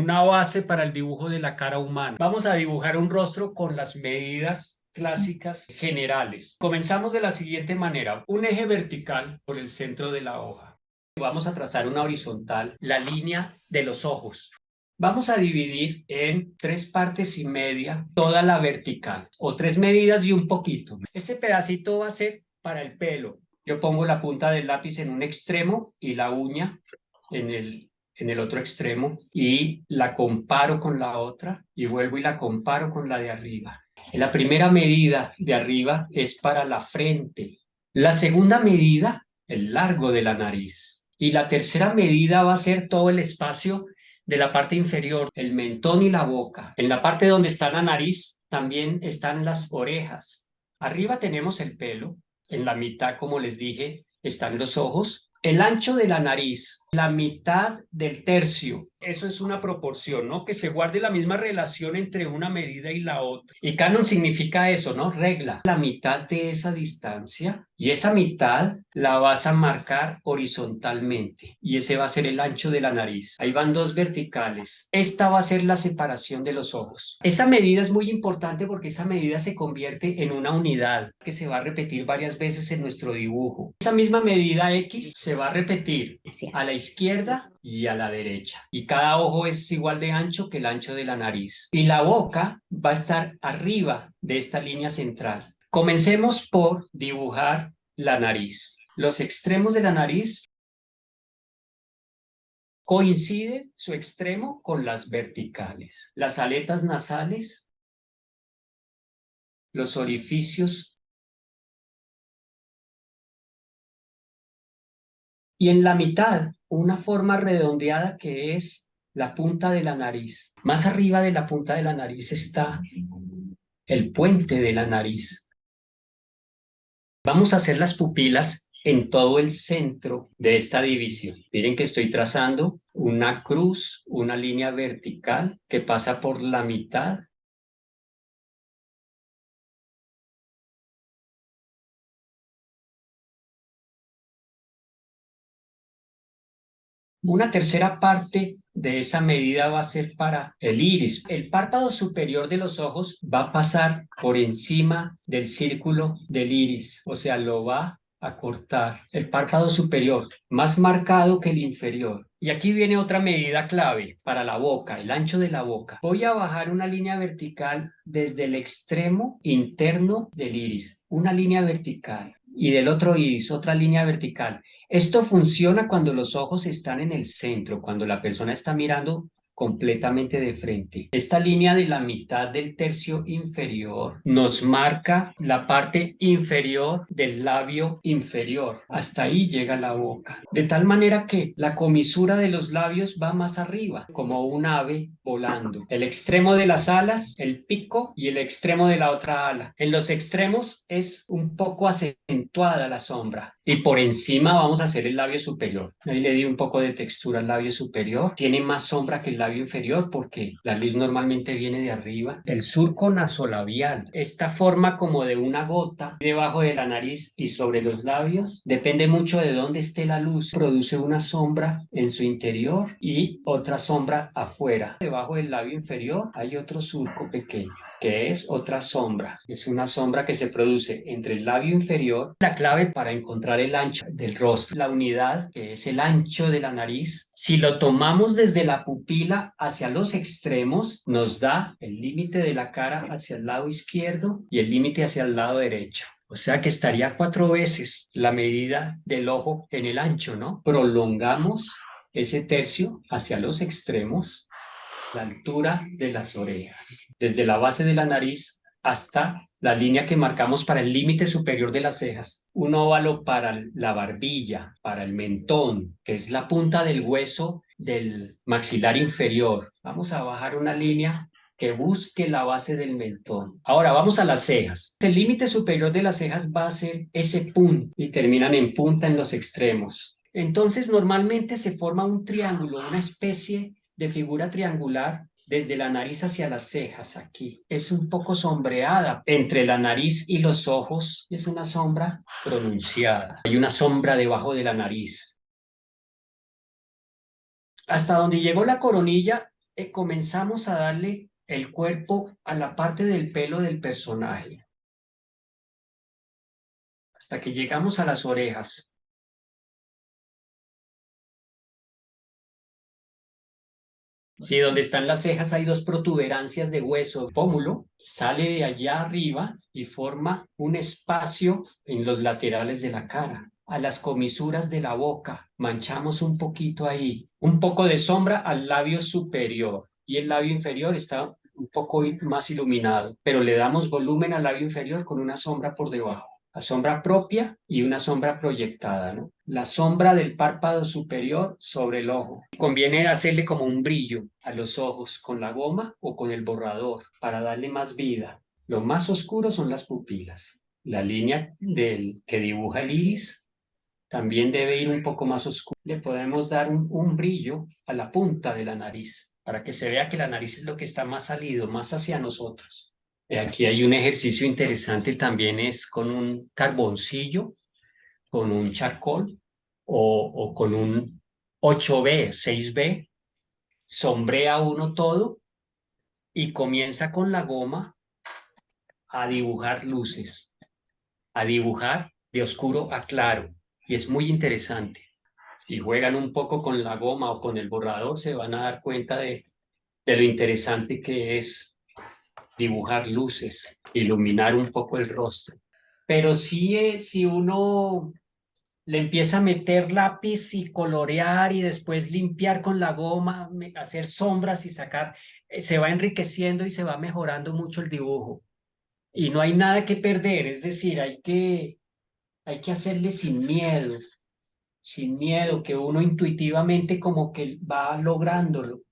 una base para el dibujo de la cara humana. Vamos a dibujar un rostro con las medidas clásicas generales. Comenzamos de la siguiente manera: un eje vertical por el centro de la hoja. Vamos a trazar una horizontal, la línea de los ojos. Vamos a dividir en 3,5 partes toda la vertical, o 3 medidas y un poquito. Ese pedacito va a ser para el pelo. Yo pongo la punta del lápiz en un extremo y la uña en el otro extremo, y la comparo con la otra y vuelvo y la comparo con la de arriba. La primera medida de arriba es para la frente. La segunda medida, el largo de la nariz. Y la tercera medida va a ser todo el espacio de la parte inferior, el mentón y la boca. En la parte donde está la nariz también están las orejas. Arriba tenemos el pelo. En la mitad, como les dije, están los ojos. El ancho de la nariz, la mitad del tercio. Eso es una proporción, ¿no? Que se guarde la misma relación entre una medida y la otra. Y canon significa eso, ¿no? Regla. La mitad de esa distancia, y esa mitad la vas a marcar horizontalmente. Y ese va a ser el ancho de la nariz. Ahí van 2 verticales. Esta va a ser la separación de los ojos. Esa medida es muy importante porque esa medida se convierte en una unidad que se va a repetir varias veces en nuestro dibujo. Esa misma medida X se va a repetir a la izquierda y a la derecha. Y cada ojo es igual de ancho que el ancho de la nariz. Y la boca va a estar arriba de esta línea central. Comencemos por dibujar la nariz. Los extremos de la nariz coincide su extremo con las verticales. Las aletas nasales, los orificios, y en la mitad una forma redondeada que es la punta de la nariz. Más arriba de la punta de la nariz está el puente de la nariz. Vamos a hacer las pupilas en todo el centro de esta división. Miren que estoy trazando una cruz, una línea vertical que pasa por la mitad. Una tercera parte de esa medida va a ser para el iris. El párpado superior de los ojos va a pasar por encima del círculo del iris, o sea, lo va a cortar. El párpado superior, más marcado que el inferior. Y aquí viene otra medida clave para la boca, el ancho de la boca. Voy a bajar una línea vertical desde el extremo interno del iris, una línea vertical, y del otro iris otra línea vertical. Esto funciona cuando los ojos están en el centro, cuando la persona está mirando completamente de frente. Esta línea de la mitad del tercio inferior nos marca la parte inferior del labio inferior. Hasta ahí llega la boca. De tal manera que la comisura de los labios va más arriba, como un ave volando. El extremo de las alas, el pico, y el extremo de la otra ala. En los extremos es un poco acentuada la sombra. Y por encima vamos a hacer el labio superior. Ahí le di un poco de textura al labio superior. Tiene más sombra que el labio inferior porque la luz normalmente viene de arriba. El surco nasolabial, esta forma como de una gota debajo de la nariz y sobre los labios, depende mucho de dónde esté la luz. Produce una sombra en su interior y otra sombra afuera. Debajo del labio inferior hay otro surco pequeño, que es otra sombra. Es una sombra que se produce entre el labio inferior. La clave para encontrar el ancho del rostro, la unidad, que es el ancho de la nariz, si lo tomamos desde la pupila hacia los extremos, nos da el límite de la cara hacia el lado izquierdo y el límite hacia el lado derecho. O sea que estaría 4 veces la medida del ojo en el ancho, ¿no? Prolongamos ese tercio hacia los extremos, la altura de las orejas, desde la base de la nariz hasta la línea que marcamos para el límite superior de las cejas. Un óvalo para la barbilla, para el mentón, que es la punta del hueso del maxilar inferior. Vamos a bajar una línea que busque la base del mentón. Ahora vamos a las cejas. El límite superior de las cejas va a ser ese punto y terminan en punta en los extremos. Entonces normalmente se forma un triángulo, una especie de figura triangular desde la nariz hacia las cejas aquí. Es un poco sombreada entre la nariz y los ojos. Es una sombra pronunciada. Hay una sombra debajo de la nariz. Hasta donde llegó la coronilla comenzamos a darle el cuerpo a la parte del pelo del personaje, hasta que llegamos a las orejas. Sí, donde están las cejas hay dos protuberancias de hueso. El pómulo sale de allá arriba y forma un espacio en los laterales de la cara. A las comisuras de la boca, manchamos un poquito ahí, un poco de sombra al labio superior y el labio inferior está un poco más iluminado, pero le damos volumen al labio inferior con una sombra por debajo. La sombra propia y una sombra proyectada, ¿no? La sombra del párpado superior sobre el ojo. Conviene hacerle como un brillo a los ojos con la goma o con el borrador para darle más vida. Lo más oscuro son las pupilas. La línea del que dibuja el iris también debe ir un poco más oscuro. Le podemos dar un brillo a la punta de la nariz para que se vea que la nariz es lo que está más salido, más hacia nosotros. Aquí hay un ejercicio interesante también, es con un carboncillo, con un charcoal o con un 8B, 6B, sombrea uno todo y comienza con la goma a dibujar luces, a dibujar de oscuro a claro. Y es muy interesante. Si juegan un poco con la goma o con el borrador, se van a dar cuenta de lo interesante que es dibujar luces, iluminar un poco el rostro. Pero sí, si uno le empieza a meter lápiz y colorear y después limpiar con la goma, hacer sombras y sacar, se va enriqueciendo y se va mejorando mucho el dibujo. Y no hay nada que perder, es decir, hay que hacerle sin miedo, que uno intuitivamente como que va lográndolo.